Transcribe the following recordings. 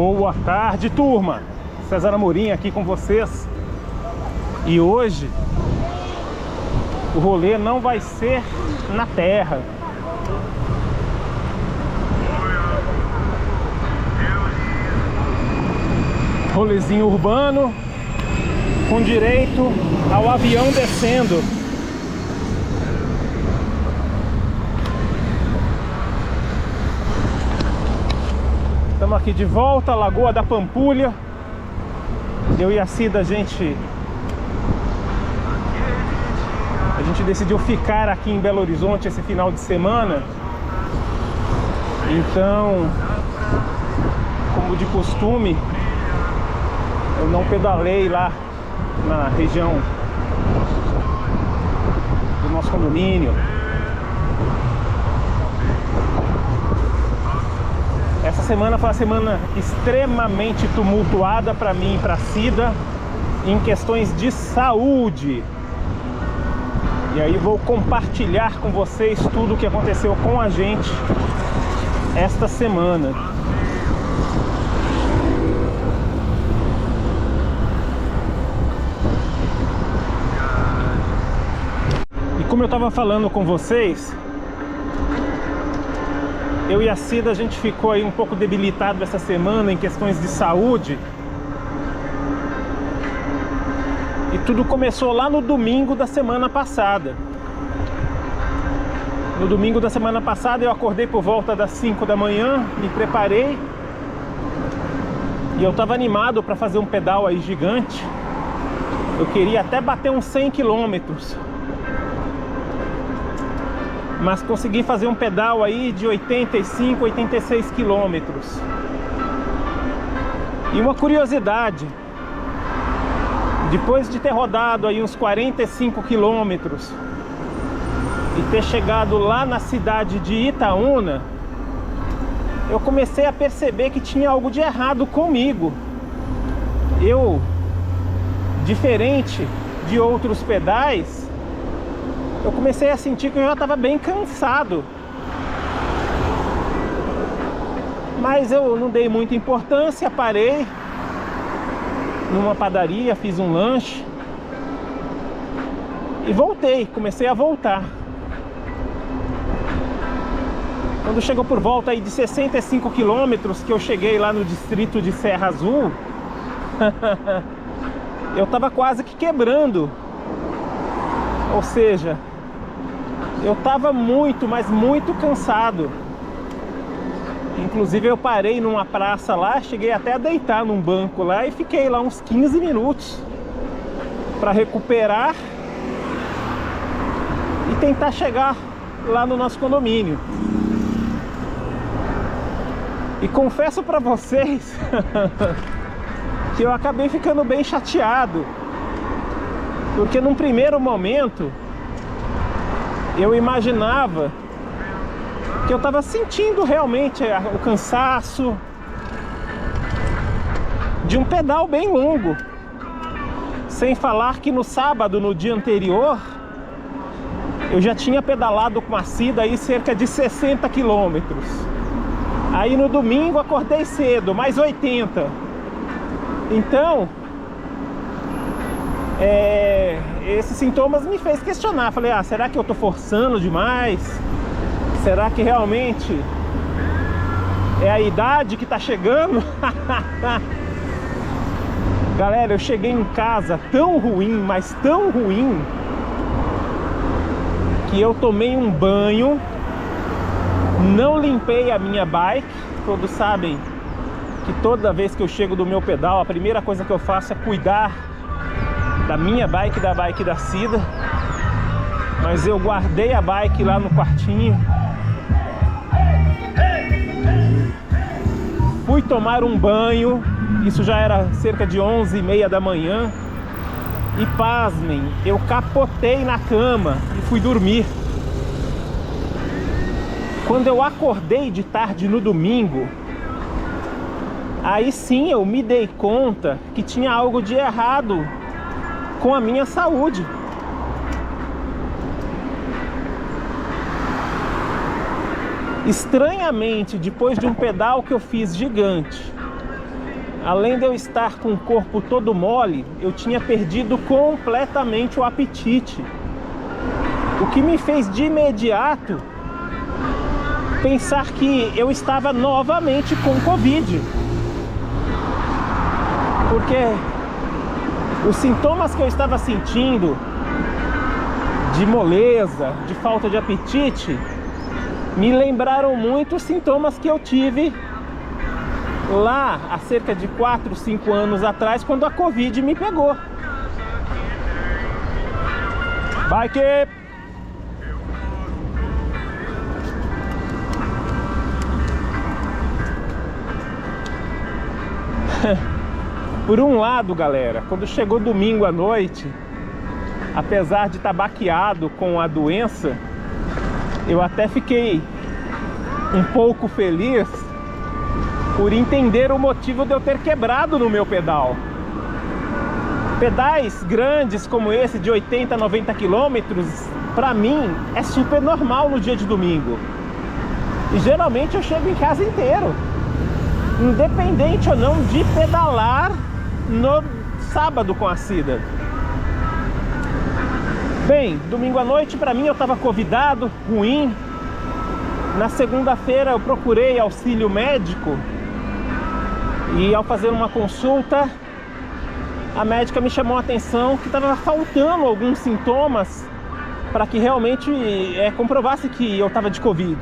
Boa tarde, turma! César Amorim aqui com vocês. E hoje o rolê não vai ser na terra. Rolezinho urbano com direito ao avião descendo. Estamos aqui de volta, Lagoa da Pampulha. Eu e a Cida, a gente decidiu ficar aqui em Belo Horizonte esse final de semana. Então, como de costume, eu não pedalei lá na região do nosso condomínio. Essa semana foi uma semana extremamente tumultuada para mim e para a Cida em questões de saúde. E aí vou compartilhar com vocês tudo o que aconteceu com a gente esta semana. E como eu estava falando com vocês, eu e a Cida, a gente ficou aí um pouco debilitado essa semana em questões de saúde. E tudo começou lá no domingo da semana passada. No domingo da semana passada eu acordei por volta das 5 da manhã, me preparei. E eu estava animado para fazer um pedal aí gigante. Eu queria até bater uns 100 quilômetros. Mas consegui fazer um pedal aí de 85, 86 quilômetros. E uma curiosidade, depois de ter rodado aí uns 45 quilômetros e ter chegado lá na cidade de Itaúna, eu comecei a perceber que tinha algo de errado comigo. Eu, diferente de outros pedais, eu comecei a sentir que eu já estava bem cansado. Mas eu não dei muita importância, parei numa padaria, fiz um lanche e voltei, comecei a voltar. Quando chegou por volta aí de 65 quilômetros, que eu cheguei lá no distrito de Serra Azul, eu estava quase que quebrando. Ou seja, eu estava muito, mas muito cansado. Inclusive eu parei numa praça lá, cheguei até a deitar num banco lá e fiquei lá uns 15 minutos para recuperar e tentar chegar lá no nosso condomínio. E confesso para vocês que eu acabei ficando bem chateado, porque num primeiro momento eu imaginava que eu estava sentindo realmente o cansaço de um pedal bem longo. Sem falar que no sábado, no dia anterior, eu já tinha pedalado com a Cida aí cerca de 60 quilômetros. Aí no domingo acordei cedo, mais 80. Então, esses sintomas me fez questionar. Falei, será que eu tô forçando demais? Será que realmente é a idade que tá chegando? Galera, eu cheguei em casa tão ruim, mas tão ruim, que eu tomei um banho, não limpei a minha bike. Todos sabem que toda vez que eu chego do meu pedal, a primeira coisa que eu faço é cuidar da minha bike e da bike da Cida. Mas eu guardei a bike lá no quartinho, fui tomar um banho, isso já era cerca de 11h30 da manhã, e pasmem, eu capotei na cama e fui dormir. Quando eu acordei de tarde no domingo, aí sim eu me dei conta que tinha algo de errado com a minha saúde. Estranhamente, depois de um pedal que eu fiz gigante, além de eu estar com o corpo todo mole, eu tinha perdido completamente o apetite. O que me fez de imediato pensar que eu estava novamente com Covid. Porque os sintomas que eu estava sentindo de moleza, de falta de apetite, me lembraram muito os sintomas que eu tive lá há cerca de 4, 5 anos atrás, quando a Covid me pegou. Vai que... Por um lado, galera, quando chegou domingo à noite, apesar de estar baqueado com a doença, eu até fiquei um pouco feliz por entender o motivo de eu ter quebrado no meu pedal. Pedais grandes como esse de 80, 90 quilômetros, pra mim, é super normal no dia de domingo. E geralmente eu chego em casa inteiro, independente ou não de pedalar no sábado com a Cida. Bem, domingo à noite pra mim eu tava convidado, ruim. Na segunda-feira eu procurei auxílio médico e ao fazer uma consulta, a médica me chamou a atenção que estava faltando alguns sintomas para que realmente comprovasse que eu estava de Covid.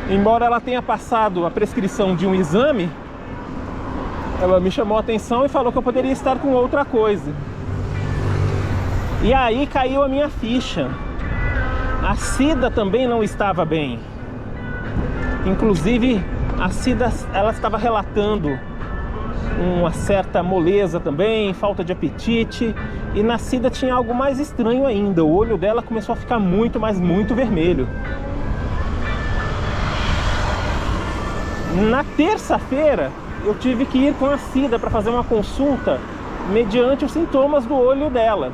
Embora ela tenha passado a prescrição de um exame, ela me chamou a atenção e falou que eu poderia estar com outra coisa. E aí caiu a minha ficha. A Cida também não estava bem. Inclusive, a Cida, ela estava relatando uma certa moleza também, falta de apetite. E na Cida tinha algo mais estranho ainda. O olho dela começou a ficar muito, mas muito vermelho. Na terça-feira, eu tive que ir com a Cida para fazer uma consulta mediante os sintomas do olho dela.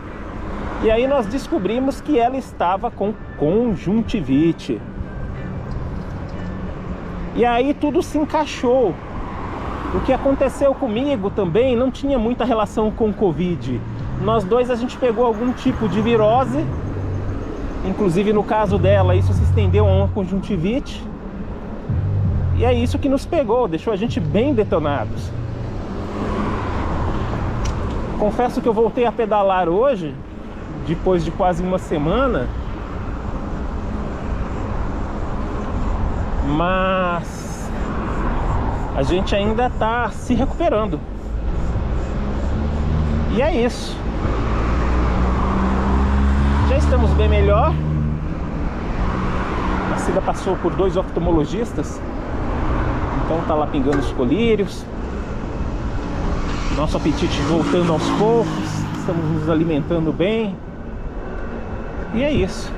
E aí nós descobrimos que ela estava com conjuntivite. E aí tudo se encaixou. O que aconteceu comigo também não tinha muita relação com Covid. Nós dois, a gente pegou algum tipo de virose. Inclusive no caso dela, isso se estendeu a uma conjuntivite. E é isso que nos pegou, deixou a gente bem detonados. Confesso que eu voltei a pedalar hoje, depois de quase uma semana. Mas a gente ainda está se recuperando. E é isso. Já estamos bem melhor. A Cida passou por 2 oftalmologistas. Então tá lá pingando os colírios. Nosso apetite voltando aos poucos. Estamos nos alimentando bem. E é isso.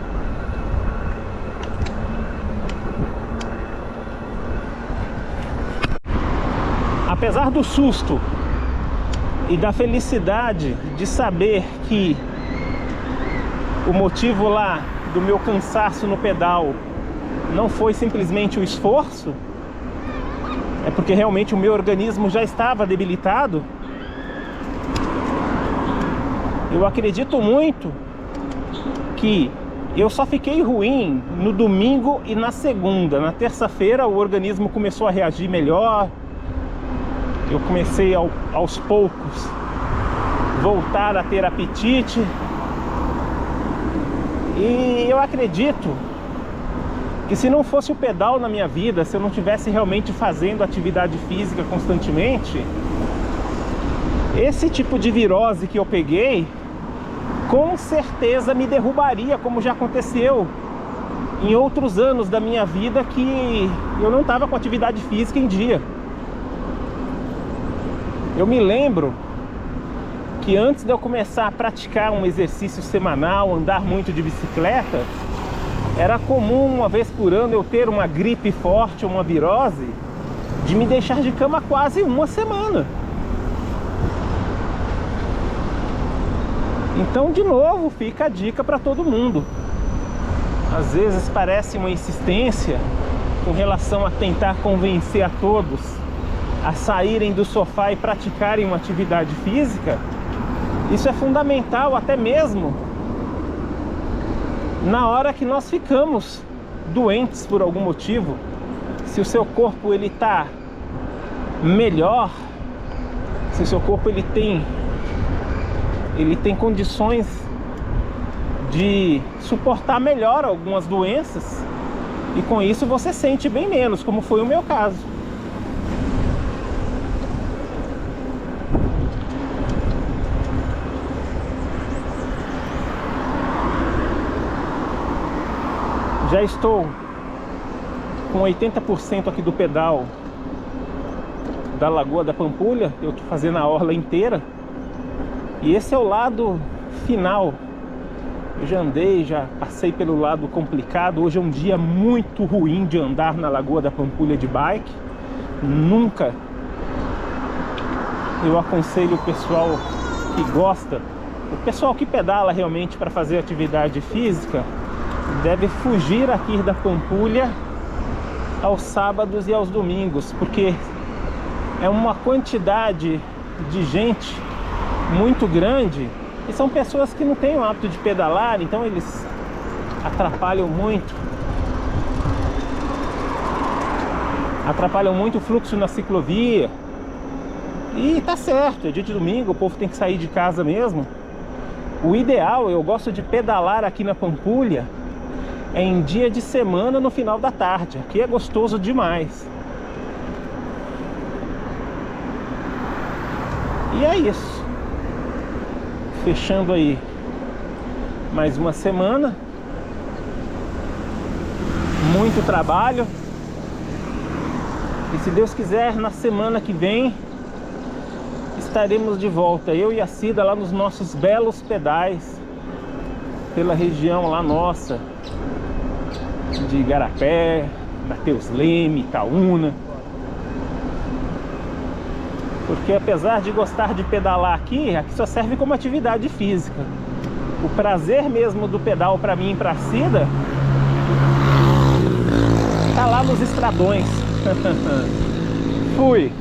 Apesar do susto e da felicidade de saber que o motivo lá do meu cansaço no pedal não foi simplesmente o esforço, é porque realmente o meu organismo já estava debilitado, eu acredito muito que eu só fiquei ruim no domingo e na segunda. Na terça-feira o organismo começou a reagir melhor. Eu comecei aos poucos voltar a ter apetite. E eu acredito que se não fosse o pedal na minha vida, se eu não estivesse realmente fazendo atividade física constantemente, esse tipo de virose que eu peguei, com certeza me derrubaria, como já aconteceu em outros anos da minha vida que eu não estava com atividade física em dia. Eu me lembro que antes de eu começar a praticar um exercício semanal, andar muito de bicicleta, era comum uma vez por ano eu ter uma gripe forte, uma virose, de me deixar de cama quase uma semana. Então, de novo, fica a dica para todo mundo. Às vezes parece uma insistência com relação a tentar convencer a todos a saírem do sofá e praticarem uma atividade física, isso é fundamental até mesmo na hora que nós ficamos doentes por algum motivo. Se o seu corpo ele tá melhor, se o seu corpo ele tem condições de suportar melhor algumas doenças, e com isso você sente bem menos, como foi o meu caso. Já estou com 80% aqui do pedal da Lagoa da Pampulha. Eu estou fazendo a orla inteira. E esse é o lado final. Eu já andei, já passei pelo lado complicado. Hoje é um dia muito ruim de andar na Lagoa da Pampulha de bike. Nunca eu aconselho o pessoal que gosta, o pessoal que pedala realmente para fazer atividade física, deve fugir aqui da Pampulha aos sábados e aos domingos, porque é uma quantidade de gente muito grande e são pessoas que não têm o hábito de pedalar, então eles atrapalham muito o fluxo na ciclovia. E tá certo, é dia de domingo, o povo tem que sair de casa mesmo. O ideal, eu gosto de pedalar aqui na Pampulha é em dia de semana no final da tarde. Aqui é gostoso demais. E é isso. Fechando aí mais uma semana. Muito trabalho. E se Deus quiser, na semana que vem estaremos de volta, eu e a Cida, lá nos nossos belos pedais pela região lá nossa de Igarapé, Mateus Leme, Itaúna. Porque apesar de gostar de pedalar aqui só serve como atividade física. O prazer mesmo do pedal para mim e para a Cida tá lá nos estradões. Fui!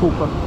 Desculpa.